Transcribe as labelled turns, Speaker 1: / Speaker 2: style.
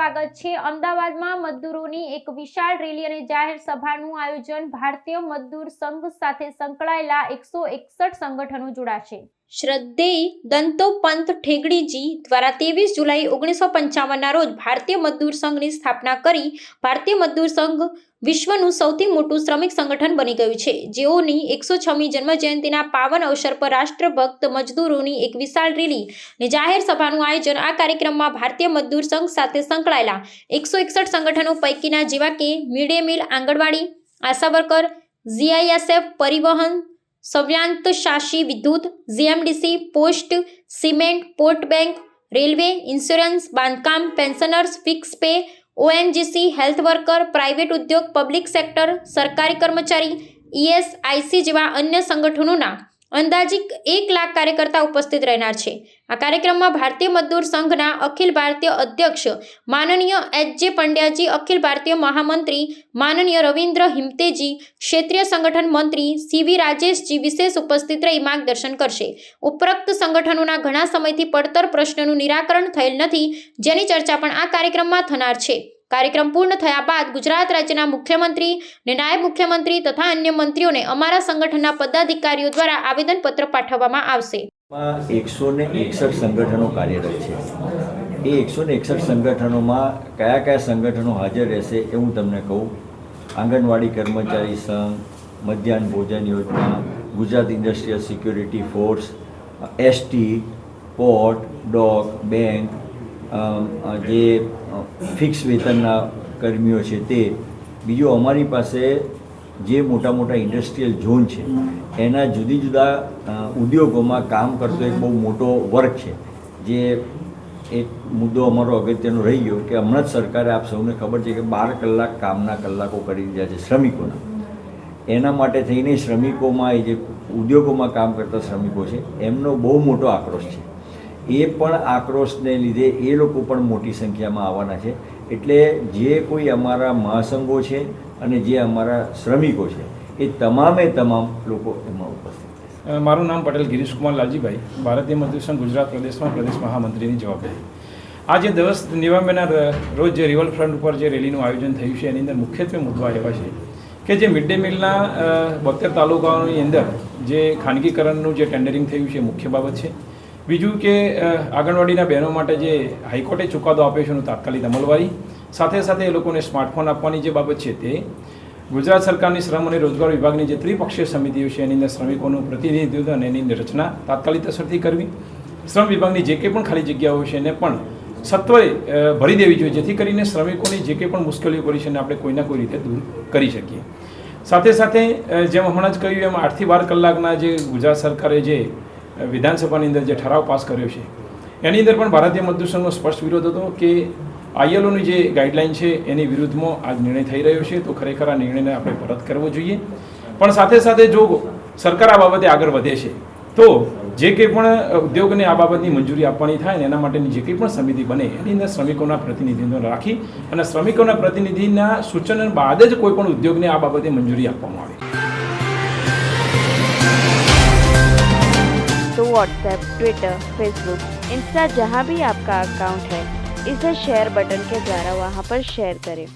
Speaker 1: સ્વાગત છે। અમદાવાદમાં મજદૂરોની એક વિશાળ રેલી અને જાહેર સભાનું આયોજન। ભારતીય મજદૂર સંઘ સાથે સંકળાયેલા 161 સંગઠનો જોડાશે। શ્રદ્ધેય દત્તોપંત ઠેંગડીજી દ્વારા 23 જુલાઈ 1955ના રોજ ભારતીય મજદૂર સંઘની સ્થાપના કરી ભારતીય મજદૂર સંઘ વિશ્વનું સૌથી મોટું શ્રમિક સંગઠન બની ગયું છે, જેઓની 106મી જન્મજયંતિના પાવન અવસર પર રાષ્ટ્રભક્ત મજદૂરોની એક વિશાળ રેલી અને જાહેર સભાનું આયોજન। આ કાર્યક્રમમાં ભારતીય મજદૂર સંઘ સાથે સંકળાયેલા 161 સંગઠનો પૈકીના જેવા કે mid day meal, anganwadi, ASHA worker, GISF, પરિવહન, સ્વાયત્તશાસી વિદ્યુત, GMDC, post, cement, port bank, railway, insurance, બાંધકામ, pensioners, fix pay, ONGC, health worker, private ઉદ્યોગ, પબ્લિક સેક્ટર, સરકારી કર્મચારી, ઈએસઆઈસી જેવા અન્ય સંગઠનોના અંદાજિત 1 લાખ કાર્યકર્તા ઉપસ્થિત રહેનાર છે। આ કાર્યક્રમમાં ભારતીય મજદૂર સંઘના અખિલ ભારતીય અધ્યક્ષ માનનીય એચ.જે. પંડ્યાજી, અખિલ ભારતીય મહામંત્રી માનનીય રવિન્દ્ર હિમતેજી, ક્ષેત્રીય સંગઠન મંત્રી સીવી રાજેશજી વિશેષ ઉપસ્થિત રહી માર્ગદર્શન કરશે। ઉપરોક્ત સંગઠનોના ઘણા સમયથી પડતર પ્રશ્નનું નિરાકરણ થયેલ નથી, જેની ચર્ચા પણ આ કાર્યક્રમમાં થનાર છે। કાર્યક્રમ પૂર્ણ થયા બાદ ગુજરાત રાજ્યના મુખ્યમંત્રી અને નાયબ મુખ્યમંત્રી તથા અન્ય મંત્રીઓને અમારા સંગઠનના પદાધિકારીઓ દ્વારા આવેદનપત્ર પાઠવવામાં આવશે।
Speaker 2: 161 સંગઠનો કાર્યરત છે। એ 161 સંગઠનોમાં કયા કયા સંગઠનો હાજર રહેશે એ હું તમને કહું। આંગણવાડી કર્મચારી સંઘ, મધ્યાહન ભોજન યોજના, Gujarat industrial security force, ST, port, dock, bank, જે ફિક્સ વેતનના કર્મીઓ છે તે, બીજું અમારી પાસે જે મોટા મોટા ઇન્ડસ્ટ્રીયલ ઝોન છે એના જુદી જુદા ઉદ્યોગોમાં કામ કરતો એક બહુ મોટો વર્ગ છે। જે એક મુદ્દો અમારો અગત્યનો રહી ગયો કે હમણાં જ સરકારે, આપ સૌને ખબર છે કે 12 કલાક કામના કલાકો કરી દીધા છે શ્રમિકોના। એના માટે થઈને શ્રમિકોમાં એ જે ઉદ્યોગોમાં કામ કરતા શ્રમિકો છે એમનો બહુ મોટો આક્રોશ છે। એ પણ આક્રોશને લીધે એ લોકો પણ મોટી સંખ્યામાં આવવાના છે। એટલે જે કોઈ અમારા મહાસંઘો છે અને જે અમારા શ્રમિકો છે એ તમામે તમામ લોકો એમાં ઉપસ્થિત છે।
Speaker 3: મારું નામ પટેલ ગિરીશ કુમાર લાલજીભાઈ, ભારતીય મજદૂર સંઘ ગુજરાત પ્રદેશમાં પ્રદેશ મહામંત્રીની જવાબદારી। આજે 10 નવેમ્બરના રોજ જે રિવરફ્રન્ટ ઉપર જે રેલીનું આયોજન થયું છે એની અંદર મુખ્યત્વે મુદ્દા એવા છે કે જે મિડ ડે મીલના 72 તાલુકાઓની અંદર જે ખાનગીકરણનું જે ટેન્ડરિંગ થયું છે મુખ્ય બાબત છે। બીજું કે આંગણવાડીના બહેનો માટે જે હાઈકોર્ટે ચુકાદો આપ્યો છે એનું તાત્કાલિક અમલવારી, સાથે સાથે એ લોકોને સ્માર્ટફોન આપવાની જે બાબત છે તે, ગુજરાત સરકારની શ્રમ અને રોજગાર વિભાગની જે ત્રિપક્ષીય સમિતિઓ છે એની અંદર શ્રમિકોનું પ્રતિનિધિત્વ અને એની રચના તાત્કાલિક અસરથી કરવી, શ્રમ વિભાગની જે કંઈ પણ ખાલી જગ્યાઓ છે એને પણ સત્વરે ભરી દેવી જોઈએ, જેથી કરીને શ્રમિકોની જે કંઈ પણ મુશ્કેલીઓ પડી છે એને આપણે કોઈના કોઈ રીતે દૂર કરી શકીએ। સાથે સાથે જેમ હમણાં જ કહ્યું એમ 8 થી 12 કલાકના જે ગુજરાત સરકારે જે વિધાનસભાની અંદર જે ઠરાવ પાસ કર્યો છે એની અંદર પણ ભારતીય મજદૂર સંઘનો સ્પષ્ટ વિરોધ હતો કે આઈએલઓની જે ગાઈડલાઇન છે એની વિરુદ્ધમાં આ નિર્ણય થઈ રહ્યો છે, તો ખરેખર આ નિર્ણયને આપણે પરત કરવો જોઈએ। પણ સાથે સાથે જો સરકાર આ બાબતે આગળ વધે છે તો જે કંઈ પણ ઉદ્યોગને આ બાબતની મંજૂરી આપવાની થાય ને એના માટેની જે કંઈ પણ સમિતિ બને એની અંદર શ્રમિકોના પ્રતિનિધિત્વ રાખી અને શ્રમિકોના પ્રતિનિધિના સૂચન બાદ જ કોઈ પણ ઉદ્યોગને આ બાબતે મંજૂરી આપવામાં આવે।
Speaker 4: तो व्हाट्सएप, ट्विटर, फेसबुक, इंस्टा जहाँ भी आपका अकाउंट है, इसे शेयर बटन के द्वारा वहाँ पर शेयर करें।